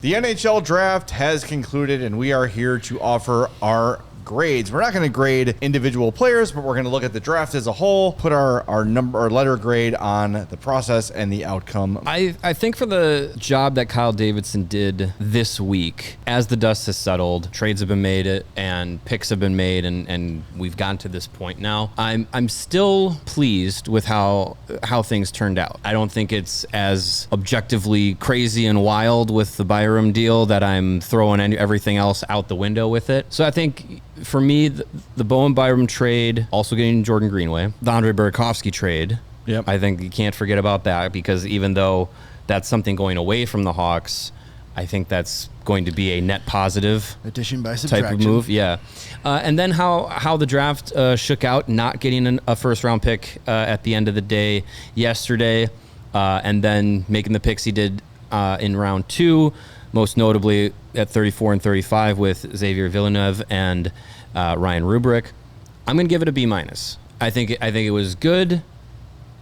The NHL Draft has concluded, and we are here to offer our grades. We're not going to grade individual players, but we're going to look at the draft as a whole, put our letter grade on the process and the outcome. I think for the job that Kyle Davidson did this week, as the dust has settled, trades have been made and picks have been made, and we've gotten to this point now, I'm still pleased with how things turned out. I don't think it's as objectively crazy and wild with the Byram deal that I'm throwing everything else out the window with it. So I think for me, the Bowen Byram trade, also getting Jordan Greenway, the Andre Burakovsky trade, Yep. I think you can't forget about that, because even though that's something going away from the Hawks, I think that's going to be a net positive addition by subtraction type of move. Yeah. And then how the draft shook out, not getting a first round pick at the end of the day yesterday, and then making the picks he did in round 2, most notably at 34 and 35 with Xavier Villeneuve and Ryan Roobroeck. I'm going to give it a B-. I think it was good.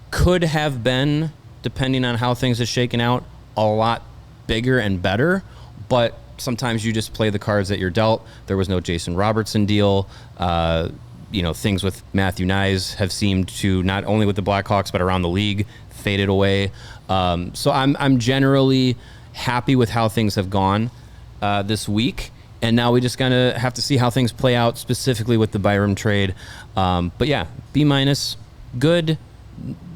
Could have been, depending on how things have shaken out, a lot bigger and better, but sometimes you just play the cards that you're dealt. There was no Jason Robertson deal. Things with Matthew Nyes have seemed to, not only with the Blackhawks but around the league, faded away. So I'm generally happy with how things have gone this week, and now we just gotta have to see how things play out, specifically with the Byram trade. But yeah, B-, good.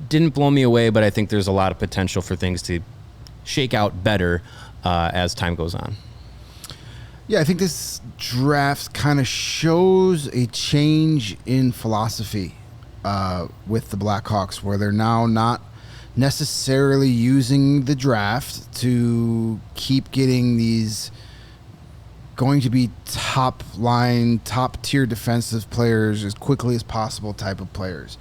Didn't blow me away, but I think there's a lot of potential for things to shake out better as time goes on. Yeah, I think this draft kind of shows a change in philosophy with the Blackhawks, where they're now not necessarily using the draft to keep getting these going to be top tier defensive players as quickly as possible type of players.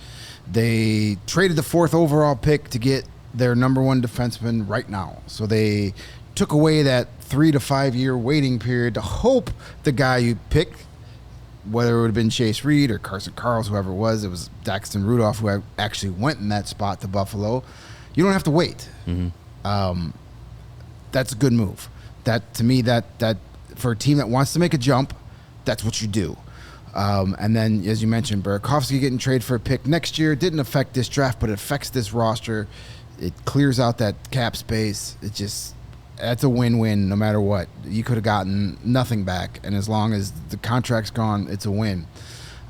They traded the 4th overall pick to get their number 1 defenseman right now. So they took away that 3 to 5 year waiting period to hope the guy you pick, whether it would have been Chase Reed or Carson Karls, whoever it was Daxton Rudolph who actually went in that spot to Buffalo. You don't have to wait. Mm-hmm. That's a good move. That, to me, that for a team that wants to make a jump, that's what you do. And then, as you mentioned, Burakovsky getting traded for a pick next year didn't affect this draft, but it affects this roster. It clears out that cap space. That's a win-win no matter what. You could have gotten nothing back, and as long as the contract's gone, it's a win.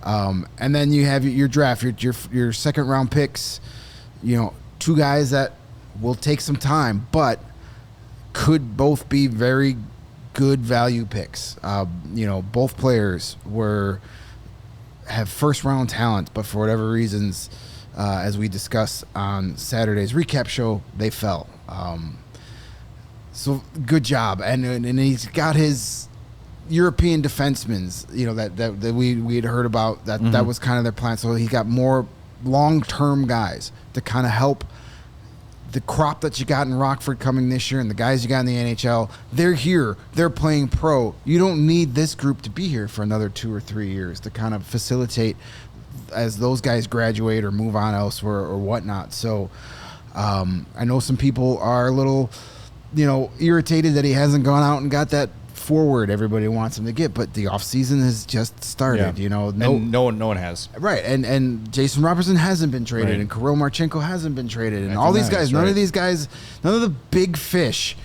And then you have your draft, your second-round picks, 2 guys that will take some time, but could both be very good value picks. Both players have first-round talent, but for whatever reasons, as we discussed on Saturday's recap show, they fell. So good job, and he's got his European defensemen, that we had heard about. That was kind of their plan. So he got more long-term guys to kind of help the crop that you got in Rockford coming this year, and the guys you got in the NHL. They're here. They're playing pro. You don't need this group to be here for another 2 or 3 years to kind of facilitate as those guys graduate or move on elsewhere or whatnot. So I know some people are a little irritated that he hasn't gone out and got that forward everybody wants him to get, but the offseason has just started. Yeah. No one has. Right, and Jason Robertson hasn't been traded, right. And Kirill Marchenko hasn't been traded, and all these guys, none of the big fish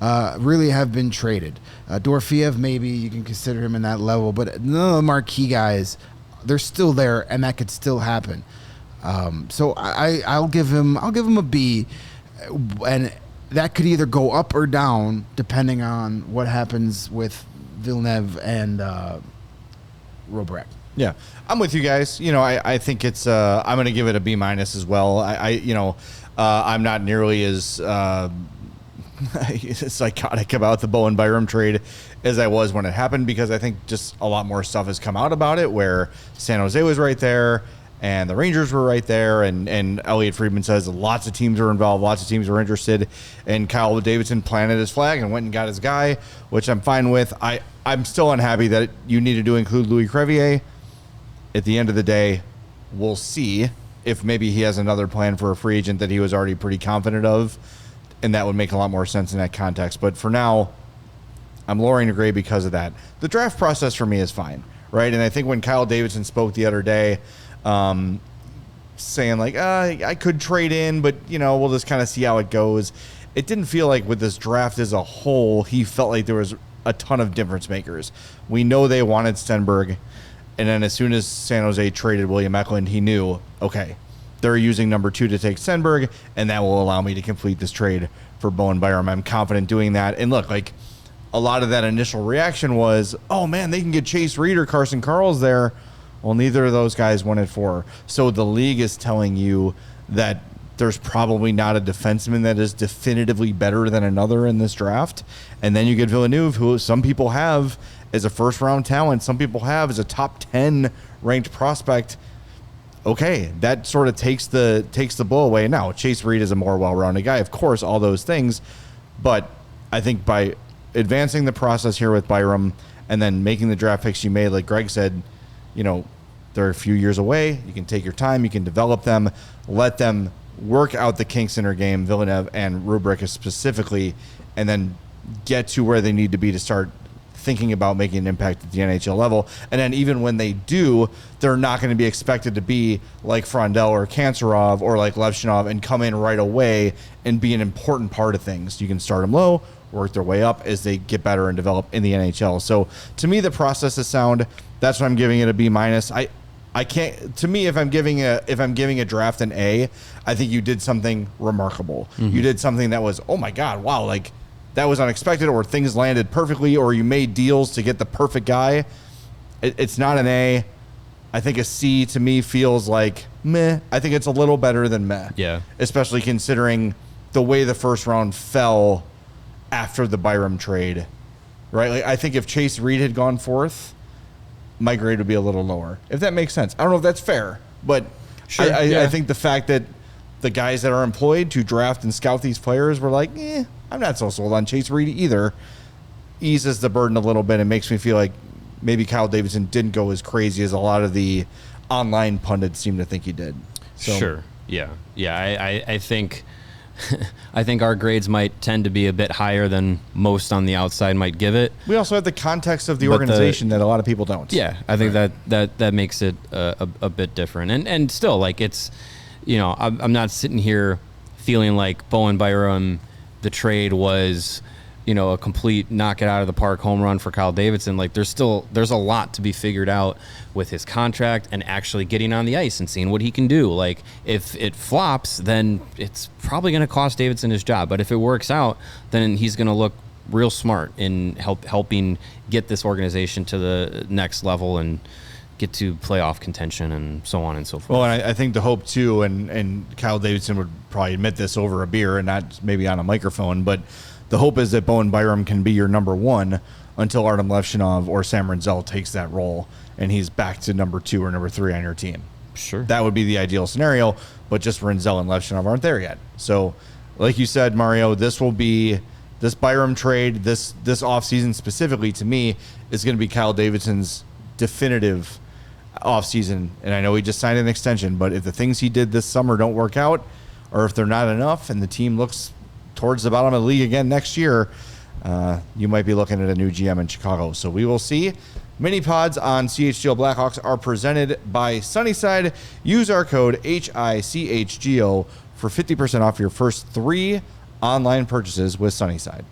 really have been traded. Dorofeev, maybe you can consider him in that level, but none of the marquee guys, they're still there, and that could still happen. So I'll give him a B, and that could either go up or down depending on what happens with Villeneuve and Roobroeck. Yeah, I'm with you guys. I think it's. I'm going to give it a B- as well. I'm not nearly as psychotic about the Bowen Byram trade as I was when it happened, because I think just a lot more stuff has come out about it, where San Jose was right there and the Rangers were right there, and Elliot Friedman says lots of teams are involved, lots of teams are interested, and Kyle Davidson planted his flag and went and got his guy, which I'm fine with. I'm still unhappy that you needed to include Louis Crevier. At the end of the day, we'll see if maybe he has another plan for a free agent that he was already pretty confident of, and that would make a lot more sense in that context. But for now, I'm lowering the grade because of that. The draft process for me is fine, right? And I think when Kyle Davidson spoke the other day, saying like, I could trade in, but we'll just kind of see how it goes. It didn't feel like with this draft as a whole, he felt like there was a ton of difference makers. We know they wanted Stenberg, and then as soon as San Jose traded William Eklund, he knew, okay, they're using number 2 to take Stenberg, and that will allow me to complete this trade for Bowen Byram. I'm confident doing that. And look, like a lot of that initial reaction was, oh man, they can get Chase Reed or Carson Karls there. Well, neither of those guys went at 4. So the league is telling you that there's probably not a defenseman that is definitively better than another in this draft. And then you get Villeneuve, who some people have as a first-round talent, some people have as a top 10 ranked prospect. Okay, that sort of takes the blow away. Now, Chase Reed is a more well-rounded guy, of course, all those things. But I think by advancing the process here with Byram and then making the draft picks you made, like Greg said, they're a few years away. You can take your time. You can develop them. Let them work out the kinks in their game, Villeneuve and Roobroeck specifically, and then get to where they need to be to start thinking about making an impact at the NHL level. And then even when they do, they're not going to be expected to be like Frondell or Kanserov or like Levshinov and come in right away and be an important part of things. You can start them low, work their way up as they get better and develop in the NHL. So to me, the process is sound. That's why I'm giving it a B-. I can't. To me, if I'm giving a draft an A, I think you did something remarkable. Mm-hmm. You did something that was, oh my God, wow, like that was unexpected, or things landed perfectly, or you made deals to get the perfect guy. It's not an A. I think a C to me feels like meh. I think it's a little better than meh. Yeah. Especially considering the way the first round fell after the Byram trade, right? Like I think if Chase Reed had gone 4th, my grade would be a little lower, if that makes sense. I don't know if that's fair, but sure, I think the fact that the guys that are employed to draft and scout these players were like, I'm not so sold on Chase Reed either, eases the burden a little bit and makes me feel like maybe Kyle Davidson didn't go as crazy as a lot of the online pundits seem to think he did. So, sure. Yeah. I think I think our grades might tend to be a bit higher than most on the outside might give it. We also have the context of the organization that a lot of people don't. Yeah, I think that makes it a bit different. And still, like it's, I'm not sitting here feeling like Bowen Byram, the trade was, a complete knock it out of the park home run for Kyle Davidson. Like there's a lot to be figured out with his contract and actually getting on the ice and seeing what he can do. Like if it flops, then it's probably going to cost Davidson his job. But if it works out, then he's going to look real smart in helping get this organization to the next level and get to playoff contention and so on and so forth. Well, and I think the hope too, and Kyle Davidson would probably admit this over a beer and not maybe on a microphone, but the hope is that Bowen Byram can be your number 1 until Artem Levshinov or Sam Renzel takes that role and he's back to number 2 or number 3 on your team. Sure. That would be the ideal scenario, but just Renzel and Levshinov aren't there yet. So, like you said, Mario, this Byram trade, this offseason specifically to me is going to be Kyle Davidson's definitive offseason. And I know he just signed an extension, but if the things he did this summer don't work out or if they're not enough and the team looks towards the bottom of the league again next year, you might be looking at a new GM in Chicago. So we will see. Mini pods on CHGO Blackhawks are presented by Sunnyside. Use our code HICHGO for 50% off your first 3 online purchases with Sunnyside.